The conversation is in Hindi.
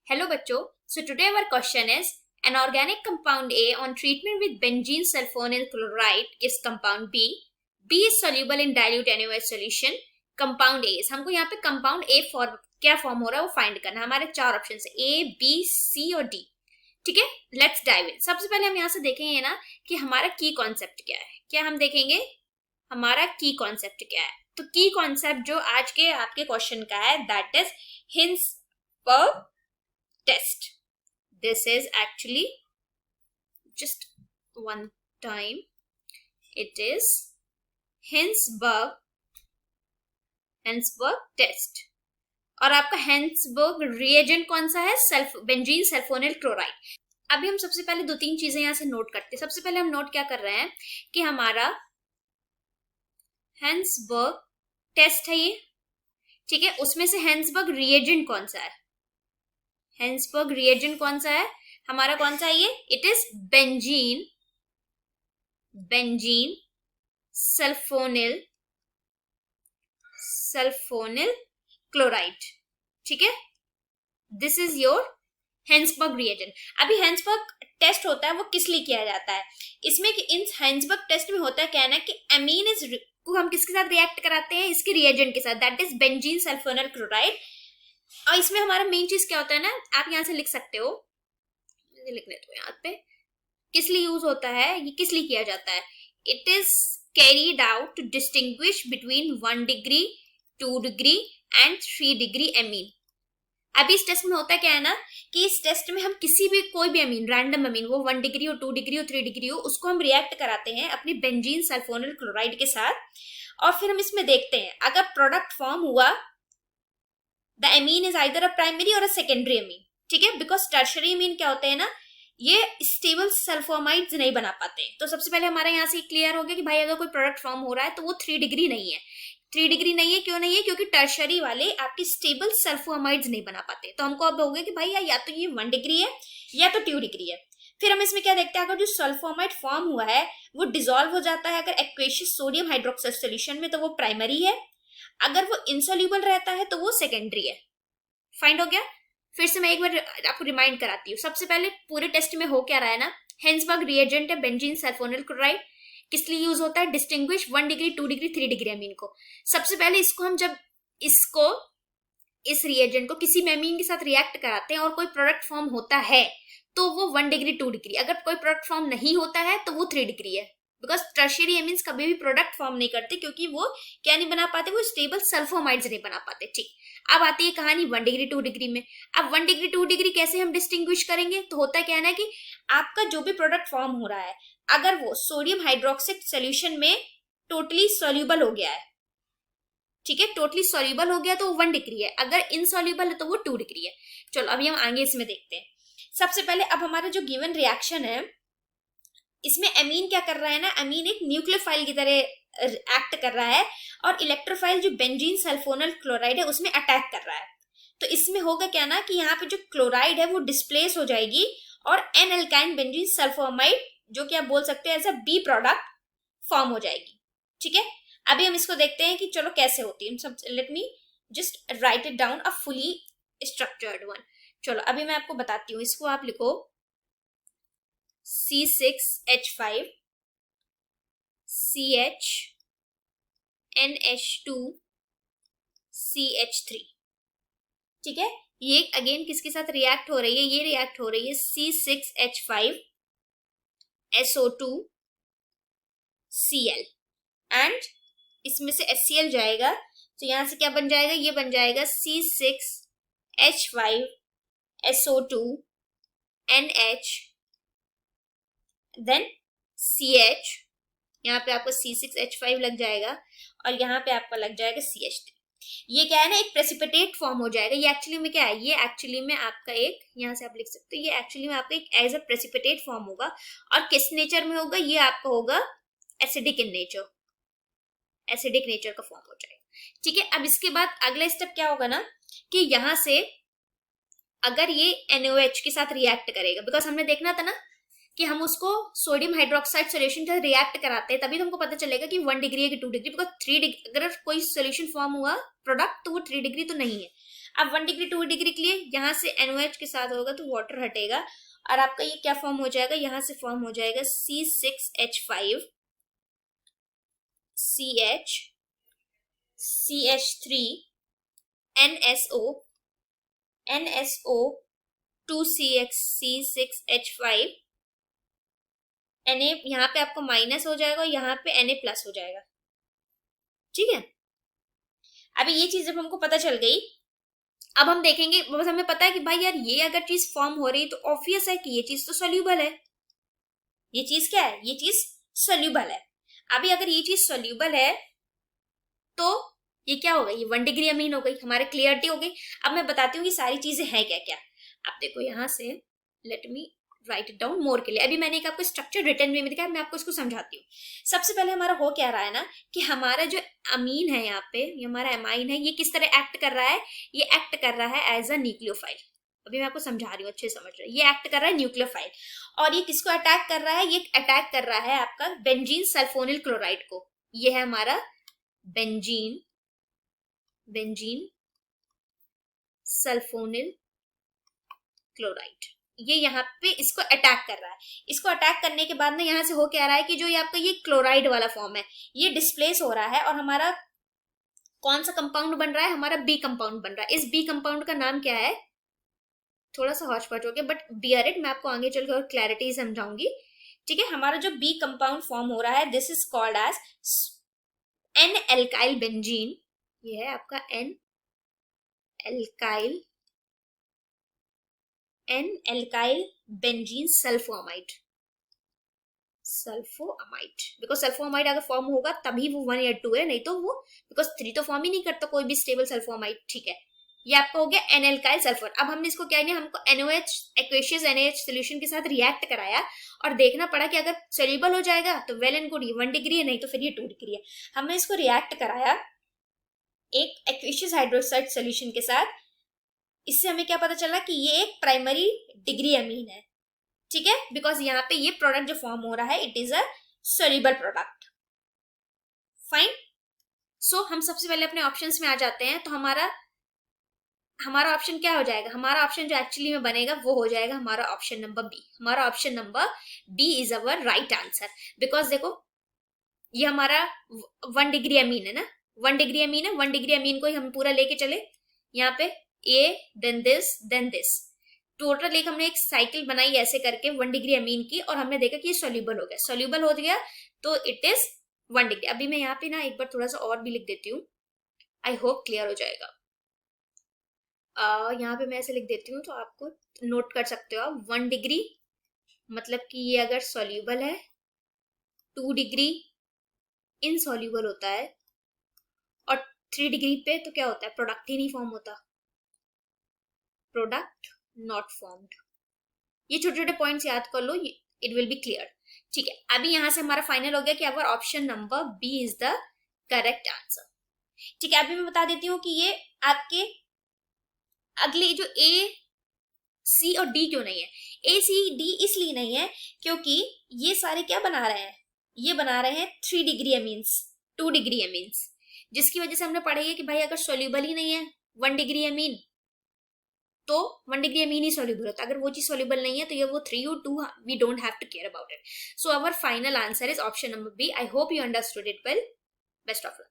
Hello बच्चों, so today our question is an organic compound A on treatment with benzene sulfonyl chloride gives compound B. B is soluble in dilute NaOH solution. Compound A is हमको यहाँ पे compound A फॉर्म क्या फॉर्म हो रहा है वो फाइंड करना है। हमारे चार ऑप्शन है A, B, C और D। ठीक है, लेट्स डाइव इन। सबसे पहले हम यहाँ से देखेंगे ना कि हमारा की कॉन्सेप्ट क्या है। क्या हम देखेंगे हमारा की कॉन्सेप्ट क्या है। तो की कॉन्सेप्ट जो आज के आपके क्वेश्चन का है that is Hinsberg test. This is actually just one time. It is Hinsberg test. और आपका Hinsberg reagent कौन सा है? Benzene sulphonyl chloride. अभी हम सबसे पहले दो तीन चीजें यहां से नोट करते हैं। सबसे पहले हम नोट क्या कर रहे हैं कि हमारा Hinsberg टेस्ट है ये, ठीक है। उसमें से Hinsberg reagent कौन सा है? Hinsberg reagent कौन सा है हमारा? कौन सा है ये? It is benzene sulphonyl chloride, ठीक है। This is your Hinsberg reagent। अभी Hinsberg टेस्ट होता है वो किस लिए किया जाता है? इसमें कि इन Hinsberg टेस्ट में होता है क्या है ना कि अमीन को हम किसके साथ रिएक्ट कराते हैं? इसके रिएजेंट के साथ, that is benzene sulphonyl chloride. और इसमें हमारा मेन चीज क्या होता है ना, आप यहां से लिख सकते हो, लिखने तो यहाँ पे किस लिए यूज होता है, ये किस लिए किया जाता है? It is carried out to distinguish between 1 degree 2 degree and 3 degree amine. अभी इस टेस्ट में होता क्या है ना कि इस टेस्ट में हम किसी भी कोई भी अमीन, रैंडम अमीन, वो 1 डिग्री हो 2 डिग्री हो 3 डिग्री हो, उसको हम रिएक्ट कराते हैं अपनी बेंजीन सल्फोनिल क्लोराइड के साथ। और फिर हम इसमें देखते हैं अगर प्रोडक्ट फॉर्म हुआ, the amine is either a primary और अ सेकेंडरी एमीन, ठीक है। बिकॉज टर्शरी एमीन क्या होते हैं ना, ये स्टेबल सल्फोमाइड्स नहीं बना पाते। तो सबसे पहले हमारा यहाँ से क्लियर हो गया कि भाई अगर कोई प्रोडक्ट फॉर्म हो रहा है तो वो 3 डिग्री नहीं है। 3 डिग्री नहीं है, क्यों नहीं है? क्योंकि टर्शरी वाले आपकी स्टेबल सल्फोमाइड्स नहीं बना पाते। तो हमको अब हो गया कि भाई या तो ये 1 डिग्री है या तो 2 डिग्री है। फिर हम इसमें क्या देखते हैं, अगर जो सल्फोमाइड फॉर्म हुआ है वो डिसॉल्व हो जाता है अगर एक्वेशियस सोडियम हाइड्रोक्साइड सोल्यूशन में, तो वो प्राइमरी है। अगर वो इनसोल्यूबल रहता है तो वो सेकेंडरी है। फाइंड हो गया। फिर से मैं एक बार आपको रिमाइंड कराती हूँ। सबसे पहले पूरे टेस्ट में हो क्या रहा है ना, Hinsberg रिएजेंट है बेंजीन सल्फोनिल क्लोराइड। किस लिए यूज होता है? Distinguish 1 degree 2 degree 3 degree amine को। सबसे पहले इसको हम जब इस रिएजेंट को किसी अमीन के साथ रिएक्ट कराते हैं और कोई प्रोडक्ट फॉर्म होता है तो वो 1 डिग्री 2 डिग्री। अगर कोई प्रोडक्ट फॉर्म नहीं होता है तो वो 3 डिग्री है। बिकॉज टर्शियरी एमीन्स कभी भी प्रोडक्ट फॉर्म नहीं करते, क्योंकि वो क्या नहीं बना पाते, वो स्टेबल सल्फोमाइड्स नहीं बना पाते। ठीक, अब आती है कहानी 1 डिग्री 2 डिग्री में। अब 1 डिग्री 2 डिग्री कैसे हम डिस्टिंग्विश करेंगे? तो होता क्या है ना कि आपका जो भी प्रोडक्ट फॉर्म हो रहा है, अगर वो सोडियम हाइड्रोक्साइड सोल्यूशन में टोटली सोल्यूबल हो गया है, ठीक है, टोटली सोल्यूबल हो गया तो वो 1 डिग्री है। अगर इनसोल्यूबल है तो वो 2 डिग्री है। चलो अभी हम आगे इसमें देखते हैं। सबसे पहले अब हमारा जो गिवन रिएक्शन है, इसमें अमीन क्या कर रहा है ना, अमीन एक न्यूक्लियोफाइल की तरह एक्ट कर रहा है और इलेक्ट्रोफाइल जो बेंजीन सल्फोनिल क्लोराइड है उसमें अटैक कर रहा है। तो इसमें होगा क्या ना कि यहाँ पे जो क्लोराइड है वो डिस्प्लेस हो जाएगी और एन एल्काइन बेंजीन सल्फोमाइड, जो कि आप बोल सकते हैं as a B product, form हो जाएगी। ठीक है, अभी हम इसको देखते हैं कि चलो कैसे होती है। सब let me just right it down a fully structured one. चलो अभी मैं आपको बताती हूँ। इसको आप लिखो C6H5 CH NH2 CH3, ठीक है। ये अगेन किसके साथ रिएक्ट हो रही है? ये रिएक्ट हो रही है C6H5 SO2 Cl एंड इसमें से HCl जाएगा, तो यहां से क्या बन जाएगा? ये बन जाएगा C6H5 SO2 NH then CH। यहाँ पे आपको C6H5 लग जाएगा और यहाँ पे आपका लग जाएगा CH3। ये क्या है ना, एक प्रेसिपिटेट फॉर्म हो जाएगा। ये एक्चुअली में क्या है? ये एक्चुअली में आपका एक, यहाँ से आप लिख सकते हो, ये एक्चुअली में आपका एक एज अ प्रेसिपिटेट फॉर्म होगा। और किस नेचर में होगा? ये आपका होगा acidic in nature, acidic nature का फॉर्म हो जाएगा। ठीक है, अब इसके बाद अगला स्टेप क्या होगा ना कि यहाँ से अगर ये NaOH के साथ रिएक्ट करेगा, बिकॉज हमने देखना था ना कि हम उसको सोडियम हाइड्रोक्साइड सोल्यूशन से रिएक्ट कराते हैं, तभी तो हमको पता चलेगा कि 1 डिग्री है कि 2 डिग्री। बिकॉज 3 डिग्री अगर कोई सोल्यूशन फॉर्म हुआ प्रोडक्ट तो वो 3 डिग्री तो नहीं है। अब 1 डिग्री 2 डिग्री के लिए यहाँ से NOH के साथ होगा तो वाटर हटेगा और आपका ये क्या फॉर्म हो जाएगा, यहाँ से फॉर्म हो जाएगा C6H5 CH CH3 NSO NSO 2CH6H5 Na यहाँ पे आपको माइनस हो जाएगा और यहाँ पे Na प्लस हो जाएगा। ठीक है, अभी ये चीज जब हमको पता चल गई, अब हम देखेंगे, बस हमें पता है कि भाई यार ये अगर चीज फॉर्म हो रही है तो ऑब्वियस है कि ये चीज तो सोल्यूबल है। ये चीज क्या है, ये चीज सोल्यूबल है। अभी अगर ये चीज सोल्यूबल है तो ये क्या हो गई, ये 1 डिग्री अमीन हो गई, हमारे क्लियरिटी हो गई। अब मैं बताती हूँ कि सारी चीजें हैं क्या क्या। अब देखो यहाँ से, let me right it down मोर के लिए। अभी मैंने एक आपको स्ट्रक्चर रिटर्न वे में दिखाया, मैं आपको इसको समझाती हूँ। सबसे पहले हमारा हो क्या रहा है ना, कि हमारा जो अमीन है यहाँ पे, ये हमारा एमाइन है, ये किस तरह एक्ट कर रहा है, ये एक्ट कर रहा है एज अ न्यूक्लियोफाइल। अभी मैं आपको समझा रही हूँ, अच्छे समझ रहे, ये एक्ट कर रहा है न्यूक्लियोफाइल। और ये किसको अटैक कर रहा है, ये अटैक कर रहा है आपका बेंजीन सल्फोनिल क्लोराइड को। ये है हमारा बेंजीन सल्फोनिल क्लोराइड, ये यहाँ पे इसको अटैक कर रहा है। इसको अटैक करने के बाद में यहाँ से हो क्या रहा है कि जो ये आपका ये क्लोराइड वाला फॉर्म है ये डिस्प्लेस हो रहा है और हमारा कौन सा कंपाउंड बन रहा है, हमारा बी कंपाउंड बन रहा है। इस बी कंपाउंड का नाम क्या है, थोड़ा सा हॉच पॉच हो गया बट बियर इट, मैं आपको आगे चलकर और क्लैरिटी समझाऊंगी। ठीक है, हमारा जो बी कंपाउंड फॉर्म हो रहा है this is called as an alkyl benzene. ये है आपका N alkyl benzene sulfoamide. Because sulfoamide अगर फॉर्म होगा तभी वो 1 या 2 है, नहीं तो वो बिकॉज 3 तो फॉर्म ही नहीं करता कोई भी स्टेबल सल्फोअमाइड। ठीक है, ये आपका हो गया एन एल्काइल सल्फर। अब हमने इसको क्या है, हमको NOH एक्वेशियस NaH सोल्यूशन के साथ रिएक्ट कराया और देखना पड़ा कि अगर सोल्यूबल हो जाएगा तो वेल एंड गुड, ये 1 डिग्री है, नहीं तो फिर ये 2 डिग्री है। हमने इसको रिएक्ट कराया एक एक्वेशियस हाइड्रोक्साइड सोल्यूशन के साथ। इससे हमें क्या पता चला कि ये एक प्राइमरी डिग्री अमीन है। ठीक है, बिकॉज यहाँ पे ये प्रोडक्ट जो फॉर्म हो रहा है it is a soluble product. Fine, so हम सबसे पहले अपने ऑप्शंस में आ जाते हैं। तो हमारा ऑप्शन क्या हो जाएगा, हमारा ऑप्शन जो एक्चुअली में बनेगा वो हो जाएगा हमारा ऑप्शन नंबर बी। हमारा option number B is our right answer. Because देखो ये हमारा 1 डिग्री अमीन है ना, 1 डिग्री अमीन है, 1 डिग्री अमीन को ही हम पूरा लेके चले यहाँ पे A देन दिस टोटल एक हमने एक साइकिल बनाई ऐसे करके 1 डिग्री अमीन की, और हमने देखा कि ये सोल्यूबल हो गया। सोल्यूबल हो गया तो इट इज 1 डिग्री। अभी मैं यहाँ पे ना एक बार थोड़ा सा और भी लिख देती हूँ, आई होप क्लियर हो जाएगा। यहाँ पे मैं ऐसे लिख देती हूँ तो आपको नोट कर सकते हो आप। 1 डिग्री मतलब कि ये अगर सोल्यूबल है, 2 डिग्री इनसोल्यूबल होता है, और 3 डिग्री पे तो क्या होता है, प्रोडक्ट ही नहीं फॉर्म होता, प्रोडक्ट नॉट फॉर्म्ड। ये छोटे छोटे पॉइंट्स याद कर लो, इट विल बी क्लियर। ठीक है, अभी यहां से हमारा फाइनल हो गया कि our option number B is the correct answer. ठीक है, अभी मैं बता देती हूँ कि ये आपके अगले जो ए सी और डी क्यों नहीं है। ए सी डी इसलिए नहीं है क्योंकि ये सारे क्या बना रहे हैं, ये बना रहे हैं 3 डिग्री अमीन्स, 2 डिग्री अमीन्स, जिसकी वजह से हमने पढ़ा है कि भाई अगर सोल्यूबल ही नहीं है 1 डिग्री अमीन तो 1 डिग्री अमीन ही सोल्यूबल होता है। अगर वो चीज सोल्यूबल नहीं है तो ये वो 3 और 2 we don't have to care about it. So our final answer is option number B. I hope you understood it well. Best of luck.